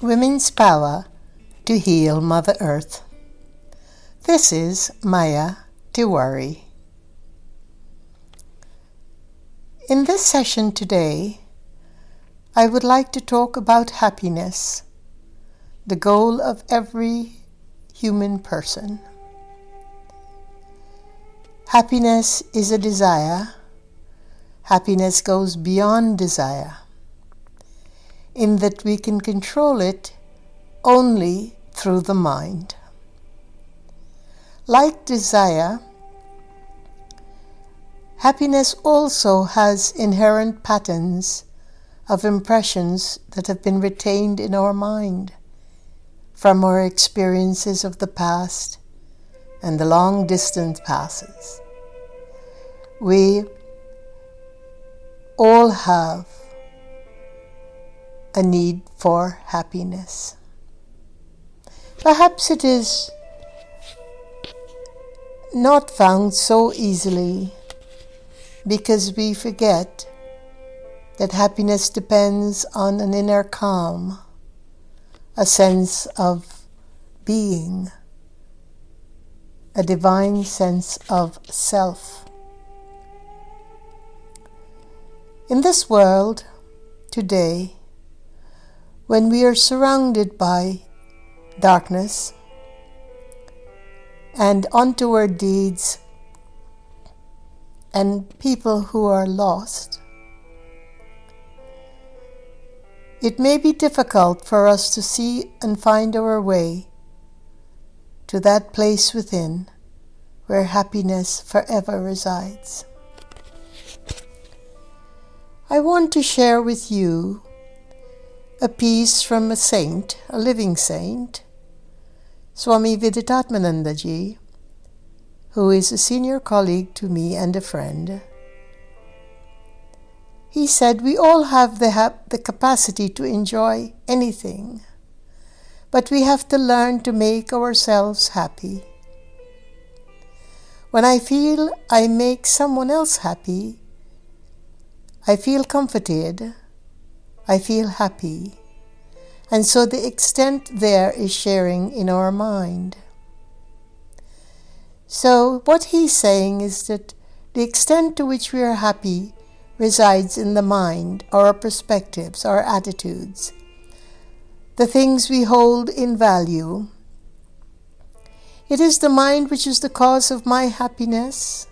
Women's Power to Heal Mother Earth. This is Maya Tiwari. In this session today, I would like to talk about happiness, the goal of every human person. Happiness is a desire. Happiness goes beyond desire, in that we can control it only through the mind. Like desire, happiness also has inherent patterns of impressions that have been retained in our mind from our experiences of the past and the long distant passes. We all have a need for happiness. Perhaps it is not found so easily because we forget that happiness depends on an inner calm, a sense of being, a divine sense of self. In this world today, when we are surrounded by darkness and untoward deeds and people who are lost, it may be difficult for us to see and find our way to that place within where happiness forever resides. I want to share with you a piece from a saint, a living saint, Swami Viditatmanandaji, who is a senior colleague to me and a friend. He said, we all have the capacity to enjoy anything, but we have to learn to make ourselves happy. When I feel I make someone else happy, I feel comforted, I feel happy, and so the extent there is sharing in our mind. So what he's saying is that the extent to which we are happy resides in the mind, our perspectives, our attitudes, the things we hold in value. It is the mind which is the cause of my happiness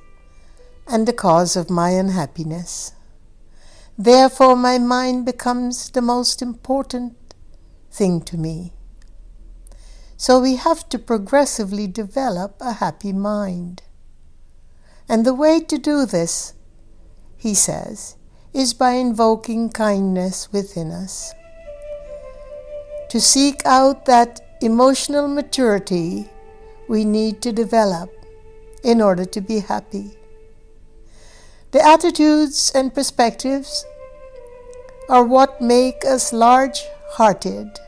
and the cause of my unhappiness. Therefore, my mind becomes the most important thing to me. So we have to progressively develop a happy mind. And the way to do this, he says, is by invoking kindness within us. To seek out that emotional maturity we need to develop in order to be happy. The attitudes and perspectives are what make us large-hearted,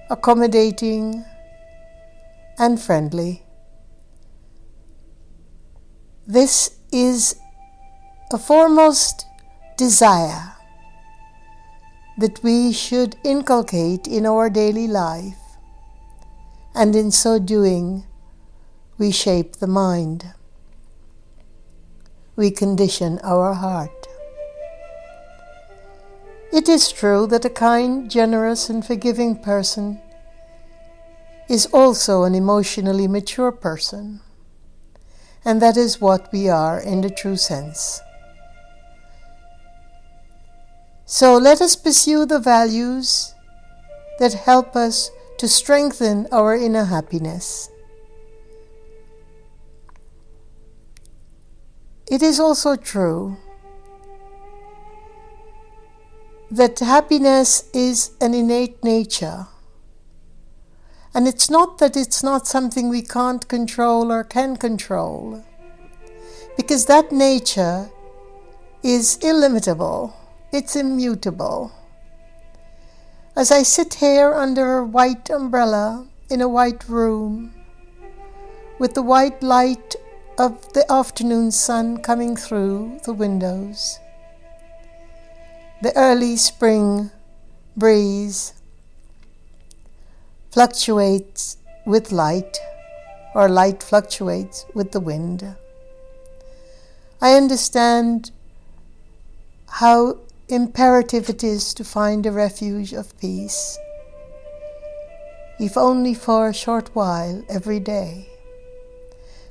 accommodating, and friendly. This is a foremost desire that we should inculcate in our daily life, and in so doing, we shape the mind. We condition our heart. It is true that a kind, generous, and forgiving person is also an emotionally mature person, and that is what we are in the true sense. So let us pursue the values that help us to strengthen our inner happiness. It is also true that happiness is an innate nature. And it's not that it's not something we can't control or can control, because that nature is illimitable, it's immutable. As I sit here under a white umbrella in a white room, with the white light of the afternoon sun coming through the windows, the early spring breeze, fluctuates with light, or light fluctuates with the wind. I understand how imperative it is to find a refuge of peace, if only for a short while every day.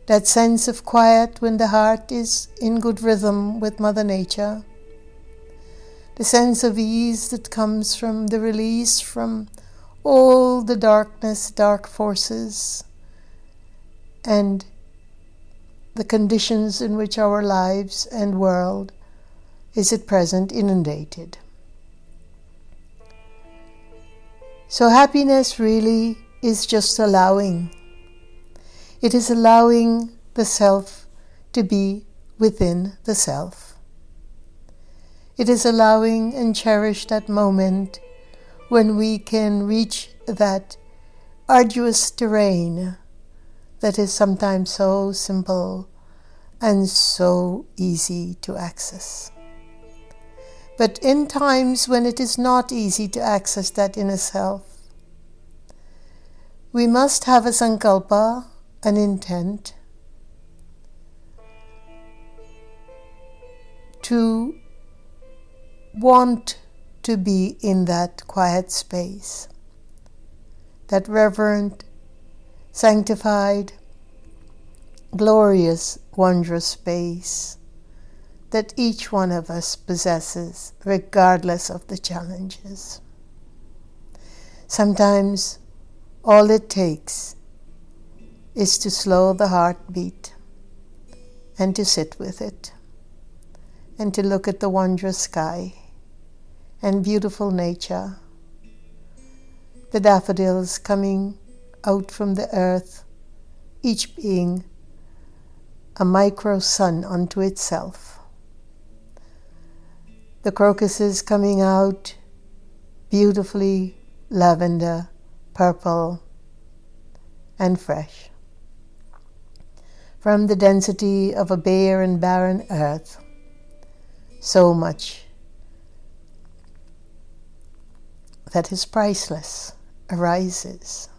That sense of quiet when the heart is in good rhythm with Mother Nature. The sense of ease that comes from the release from all the darkness, dark forces, and the conditions in which our lives and world is at present inundated. So happiness really is just allowing. It is allowing the self to be within the self. It is allowing and cherish that moment when we can reach that arduous terrain that is sometimes so simple and so easy to access. But in times when it is not easy to access that inner self, we must have a sankalpa, an intent, to want to be in that quiet space, that reverent, sanctified, glorious, wondrous space that each one of us possesses, regardless of the challenges. Sometimes all it takes is to slow the heartbeat and to sit with it and to look at the wondrous sky and beautiful nature, the daffodils coming out from the earth, each being a micro sun unto itself. The crocuses coming out beautifully lavender, purple, and fresh. From the density of a bare and barren earth, so much that is priceless arises.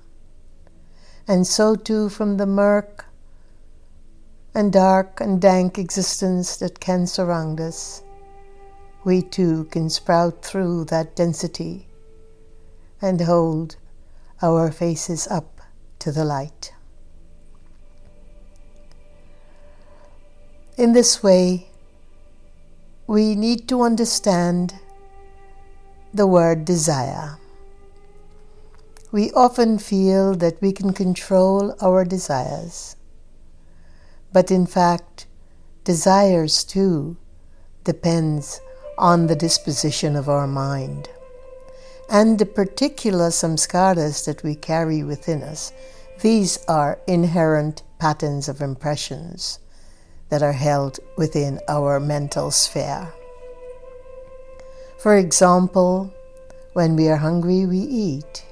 And so too from the murk and dark and dank existence that can surround us, we too can sprout through that density and hold our faces up to the light. In this way, we need to understand the word desire. We often feel that we can control our desires, but in fact, desires too depends on the disposition of our mind and the particular samskaras that we carry within us. These are inherent patterns of impressions that are held within our mental sphere. For example, when we are hungry, we eat.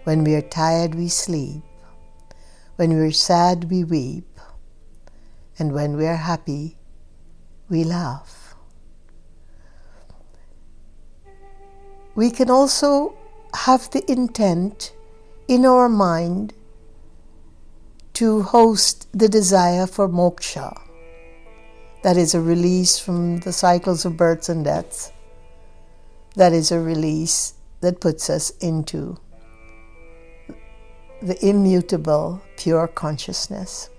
When we are tired, we sleep. When we are sad, we weep. And when we are happy, we laugh. We can also have the intent in our mind to host the desire for moksha. That is a release from the cycles of births and deaths. That is a release that puts us into the immutable, pure consciousness.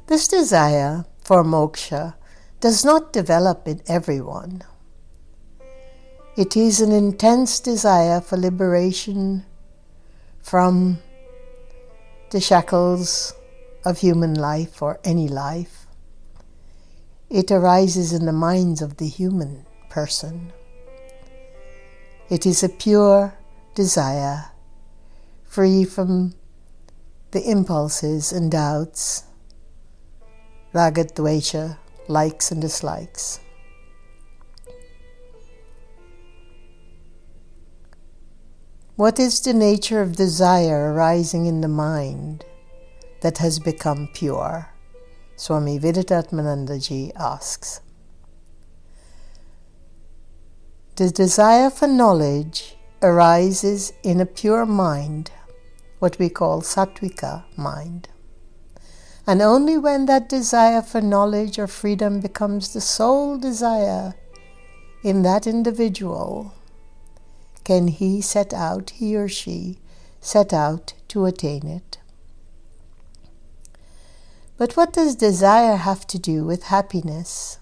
This desire for moksha does not develop in everyone. It is an intense desire for liberation from the shackles of human life or any life. It arises in the minds of the human person. It is a pure desire, free from the impulses and doubts, raga, dvesha, likes and dislikes. What is the nature of desire arising in the mind that has become pure? Swami Viditatmanandaji asks. The desire for knowledge arises in a pure mind, what we call sattvika mind. And only when that desire for knowledge or freedom becomes the sole desire in that individual can he or she set out to attain it. But what does desire have to do with happiness?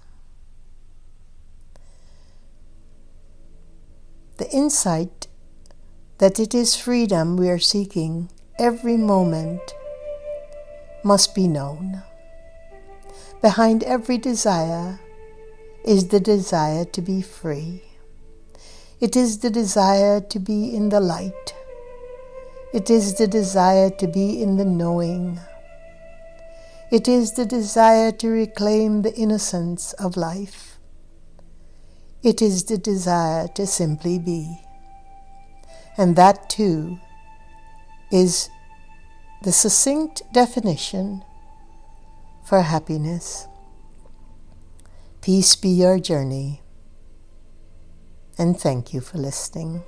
The insight that it is freedom we are seeking every moment must be known. Behind every desire is the desire to be free. It is the desire to be in the light. It is the desire to be in the knowing. It is the desire to reclaim the innocence of life. It is the desire to simply be. And that too is the succinct definition for happiness. Peace be your journey, and thank you for listening.